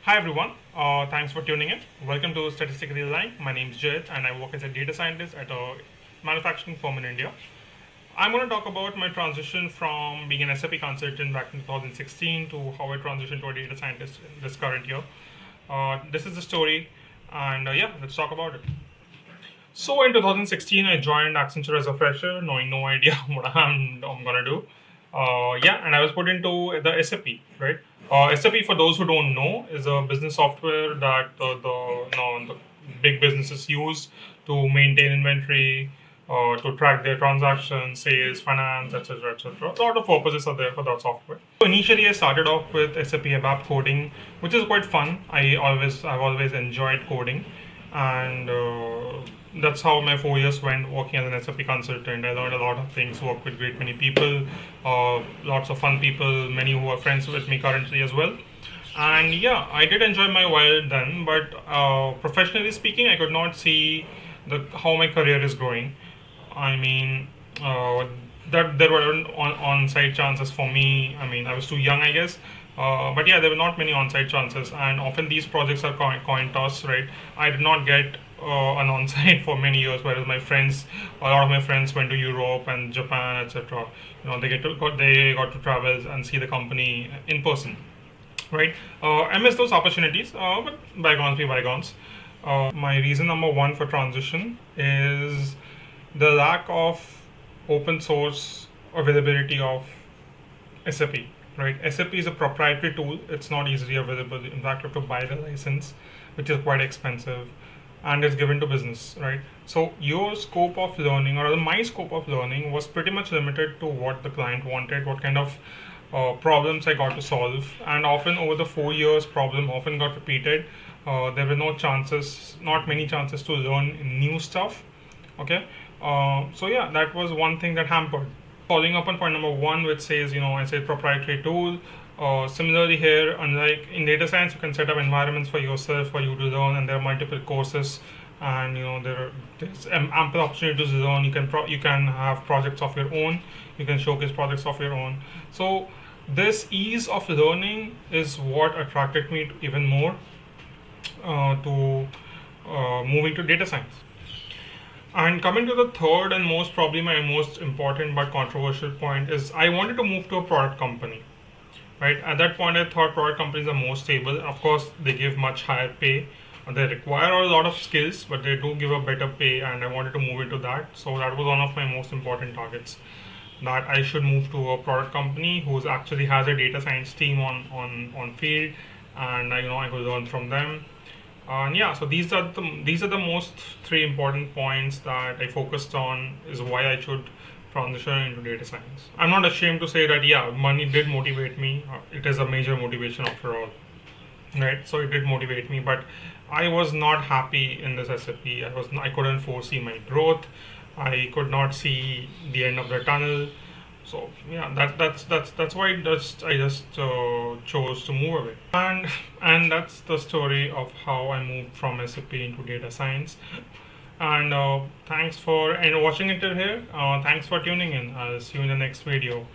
Hi everyone, thanks for tuning in. Welcome to Statistically Aligned. My name is Jayat and I work as a data scientist at a manufacturing firm in India. I'm going to talk about my transition from being an SAP consultant back in 2016 to how I transitioned to a data scientist in this current year. This is the story, and yeah, let's talk about it. So in 2016, I joined Accenture as a fresher, knowing no idea what I'm gonna do. Yeah, and I was put into the SAP, right? SAP, for those who don't know, is a business software that the big businesses use to maintain inventory, to track their transactions, sales, finance, etc., etc. A lot of purposes are there for that software. So initially, I started off with SAP ABAP coding, which is quite fun. I've always enjoyed coding, and that's how my 4 years went working as an SAP consultant. I learned a lot of things, worked with great many people, lots of fun people, many who are friends with me currently as well. And yeah, I did enjoy my while then, but professionally speaking, I could not see how my career is growing. I mean, uh, that there were on-site chances for me. I mean, I was too young, I guess. But yeah, there were not many on-site chances, and often these projects are coin toss, right? I did not get an on-site for many years, whereas a lot of my friends went to Europe and Japan, etc. They got to travel and see the company in person, right? I miss those opportunities, but bygones be bygones. My reason number one for transition is the lack of open source availability of SAP. Right, SAP is a proprietary tool. It's not easily available. In fact, you have to buy the license, which is quite expensive, and it's given to business. Right, so your scope of learning, or rather my scope of learning, was pretty much limited to what the client wanted, what kind of problems I got to solve, and often over the 4 years, problem often got repeated. There were not many chances to learn new stuff. Okay, so yeah, that was one thing that hampered. Following up on point number one, which says, I say proprietary tool. Similarly here, unlike in data science, you can set up environments for yourself for you to learn, and there are multiple courses, and there's ample opportunities to learn. You can have projects of your own. You can showcase projects of your own. So this ease of learning is what attracted me even more to moving to data science. And coming to the third and probably my most important but controversial point is I wanted to move to a product company. Right at that point, I thought product companies are more stable. Of course, they give much higher pay. They require a lot of skills, but they do give a better pay, and I wanted to move into that. So that was one of my most important targets. That I should move to a product company who actually has a data science team on field, and I could learn from them. And yeah, so these are the most three important points that I focused on is why I should transition into data science. I'm not ashamed to say that yeah, money did motivate me. It is a major motivation after all, right? So it did motivate me, but I was not happy in this SAP. I couldn't foresee my growth. I could not see the end of the tunnel. So yeah, that's why I just chose to move away, and that's the story of how I moved from SAP into data science. And thanks for watching until here. Thanks for tuning in. I'll see you in the next video.